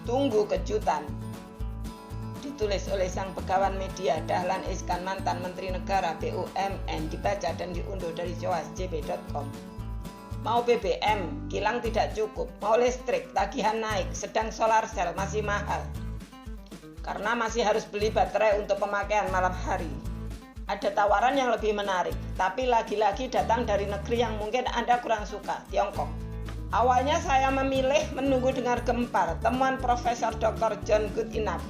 Tunggu kejutan. Ditulis oleh sang begawan media Dahlan Iskan, mantan Menteri Negara BUMN, dibaca dan diunduh dari joasjb.com. Mau BBM, kilang tidak cukup. Mau listrik, tagihan naik, sedang solar cell masih mahal. Karena masih harus beli baterai untuk pemakaian malam hari. Ada tawaran yang lebih menarik, tapi lagi-lagi datang dari negeri yang mungkin Anda kurang suka, Tiongkok. Awalnya saya memilih menunggu dengar gempar temuan Profesor Dr. John Goodenough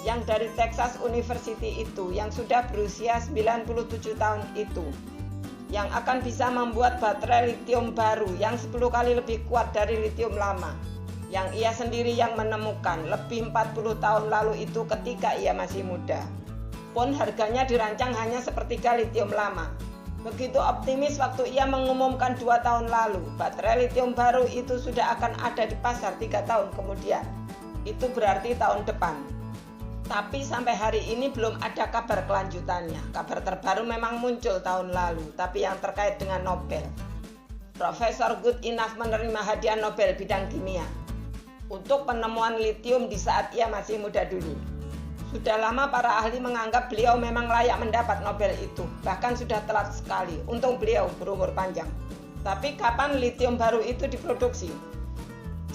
yang dari Texas University itu, yang sudah berusia 97 tahun itu, yang akan bisa membuat baterai litium baru yang 10 kali lebih kuat dari litium lama, yang ia sendiri yang menemukan lebih 40 tahun lalu itu ketika ia masih muda. Pun harganya dirancang hanya sepertiga litium lama. Begitu optimis waktu ia mengumumkan 2 tahun lalu, baterai litium baru itu sudah akan ada di pasar 3 tahun kemudian. Itu berarti tahun depan. Tapi sampai hari ini belum ada kabar kelanjutannya. Kabar terbaru memang muncul tahun lalu, tapi yang terkait dengan Nobel. Profesor Goodenough menerima hadiah Nobel bidang kimia untuk penemuan litium di saat ia masih muda dulu. Sudah lama para ahli menganggap beliau memang layak mendapat Nobel itu, bahkan sudah telat sekali. Untung beliau berumur panjang. Tapi kapan litium baru itu diproduksi?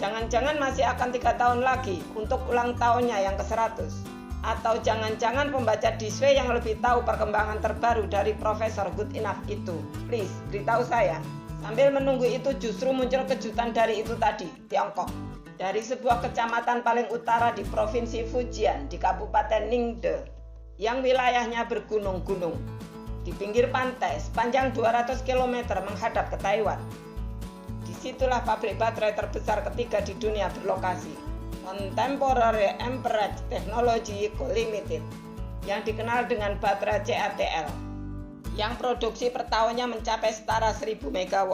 Jangan-jangan masih akan 3 tahun lagi untuk ulang tahunnya yang ke-100. Atau jangan-jangan pembaca Disway yang lebih tahu perkembangan terbaru dari Profesor Goodenough itu. Please, beritahu saya. Sambil menunggu itu justru muncul kejutan dari itu tadi, Tiongkok. Dari sebuah kecamatan paling utara di Provinsi Fujian, di Kabupaten Ningde, yang wilayahnya bergunung-gunung. Di pinggir pantai, sepanjang 200 km menghadap ke Taiwan. Disitulah pabrik baterai terbesar ketiga di dunia berlokasi. Contemporary Amperage Technology Co Limited, yang dikenal dengan baterai CATL, yang produksi per tahunnya mencapai setara 1000 MW.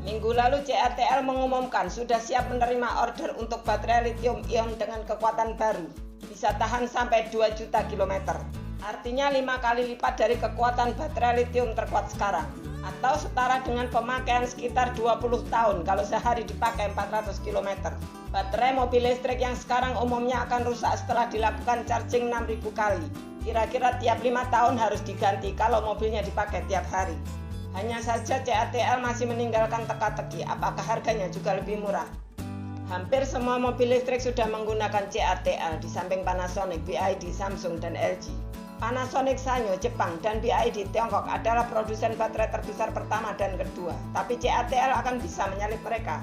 Minggu lalu CATL mengumumkan sudah siap menerima order untuk baterai lithium ion dengan kekuatan baru, bisa tahan sampai 2 juta kilometer. Artinya 5 kali lipat dari kekuatan baterai lithium terkuat sekarang, atau setara dengan pemakaian sekitar 20 tahun kalau sehari dipakai 400 km. Baterai mobil listrik yang sekarang umumnya akan rusak setelah dilakukan charging 6.000 kali. Kira-kira tiap 5 tahun harus diganti kalau mobilnya dipakai tiap hari. Hanya saja CATL masih meninggalkan teka-teki apakah harganya juga lebih murah. Hampir semua mobil listrik sudah menggunakan CATL di samping Panasonic, BYD, Samsung, dan LG. Panasonic Sanyo Jepang dan BYD Tiongkok adalah produsen baterai terbesar pertama dan kedua, tapi CATL akan bisa menyalip mereka.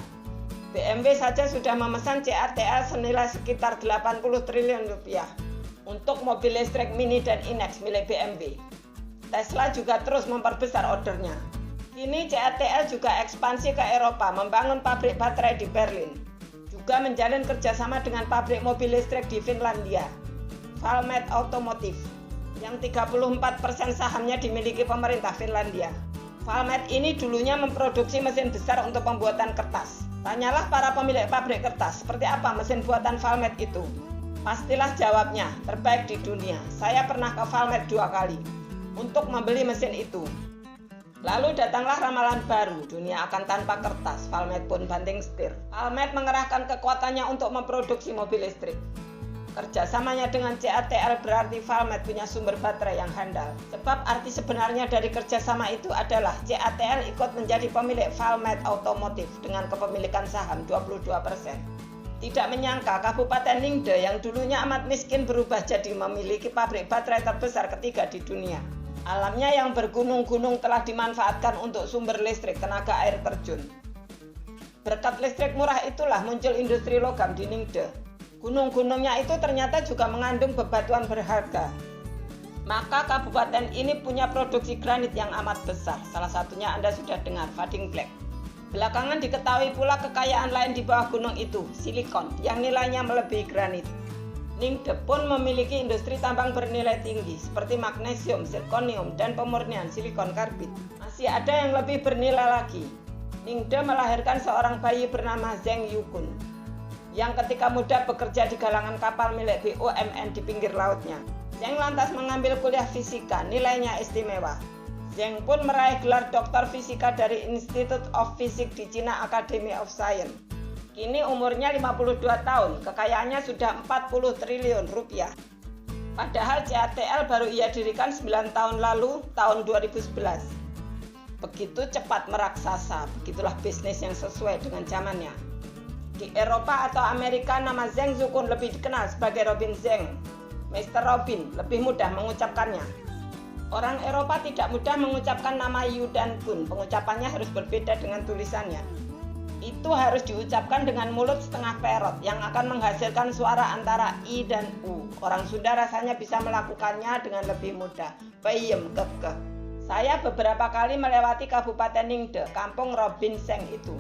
BMW saja sudah memesan CATL senilai sekitar 80 triliun rupiah untuk mobil listrik Mini dan Inex milik BMW. Tesla juga terus memperbesar ordernya. Kini CATL juga ekspansi ke Eropa, membangun pabrik baterai di Berlin. Juga menjalin kerjasama dengan pabrik mobil listrik di Finlandia, Valmet Automotive, yang 34% sahamnya dimiliki pemerintah Finlandia. Valmet ini dulunya memproduksi mesin besar untuk pembuatan kertas. Tanyalah para pemilik pabrik kertas, seperti apa mesin buatan Valmet itu? Pastilah jawabnya, terbaik di dunia. Saya pernah ke Valmet 2 kali untuk membeli mesin itu. Lalu datanglah ramalan baru, dunia akan tanpa kertas. Valmet pun banting setir. Valmet mengerahkan kekuatannya untuk memproduksi mobil listrik. Kerjasamanya dengan CATL berarti Valmet punya sumber baterai yang handal. Sebab arti sebenarnya dari kerjasama itu adalah CATL ikut menjadi pemilik Valmet Automotive dengan kepemilikan saham 22%. Tidak menyangka Kabupaten Ningde yang dulunya amat miskin berubah jadi memiliki pabrik baterai terbesar ketiga di dunia. Alamnya yang bergunung-gunung telah dimanfaatkan untuk sumber listrik tenaga air terjun. Berkat listrik murah itulah muncul industri logam di Ningde. Gunung-gunungnya itu ternyata juga mengandung bebatuan berharga. Maka kabupaten ini punya produksi granit yang amat besar. Salah satunya Anda sudah dengar, Vading Black. Belakangan diketahui pula kekayaan lain di bawah gunung itu, silikon, yang nilainya melebihi granit. Ningde pun memiliki industri tambang bernilai tinggi seperti magnesium, zirconium, dan pemurnian silikon karbid. Masih ada yang lebih bernilai lagi. Ningde melahirkan seorang bayi bernama Zheng Yukun, yang ketika muda bekerja di galangan kapal milik BUMN di pinggir lautnya. Zheng lantas mengambil kuliah fisika, nilainya istimewa. Zheng pun meraih gelar doktor fisika dari Institute of Physics di China Academy of Science. Kini umurnya 52 tahun, kekayaannya sudah 40 triliun rupiah. Padahal CATL baru ia dirikan 9 tahun lalu, tahun 2011. Begitu cepat meraksasa, begitulah bisnis yang sesuai dengan zamannya. Di Eropa atau Amerika, nama Zheng Zukun lebih dikenal sebagai Robin Zheng. Mr. Robin, lebih mudah mengucapkannya. Orang Eropa tidak mudah mengucapkan nama Yu dan Kun, pengucapannya harus berbeda dengan tulisannya. Itu harus diucapkan dengan mulut setengah perot yang akan menghasilkan suara antara I dan U. Orang Sunda rasanya bisa melakukannya dengan lebih mudah. Peyem kekeh. Saya beberapa kali melewati Kabupaten Ningde, kampung Robin Zheng itu.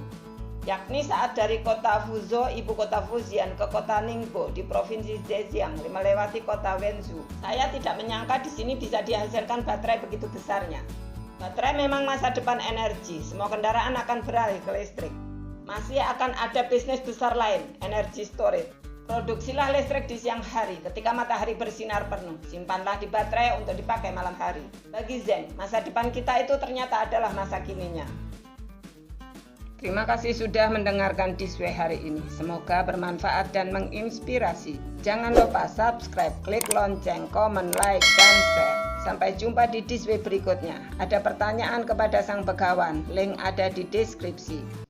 Yakni saat dari kota Fuzhou, ibu kota Fujian, ke kota Ningbo di provinsi Zhejiang, melewati kota Wenzhou. Saya tidak menyangka di sini bisa dihasilkan baterai begitu besarnya. Baterai memang masa depan energi, semua kendaraan akan beralih ke listrik. Masih akan ada bisnis besar lain, energy storage. Produksilah listrik di siang hari ketika matahari bersinar penuh. Simpanlah di baterai untuk dipakai malam hari. Bagi Zheng, masa depan kita itu ternyata adalah masa kininya. Terima kasih sudah mendengarkan Disway hari ini. Semoga bermanfaat dan menginspirasi. Jangan lupa subscribe, klik lonceng, komen, like, dan share. Sampai jumpa di Disway berikutnya. Ada pertanyaan kepada Sang Begawan, link ada di deskripsi.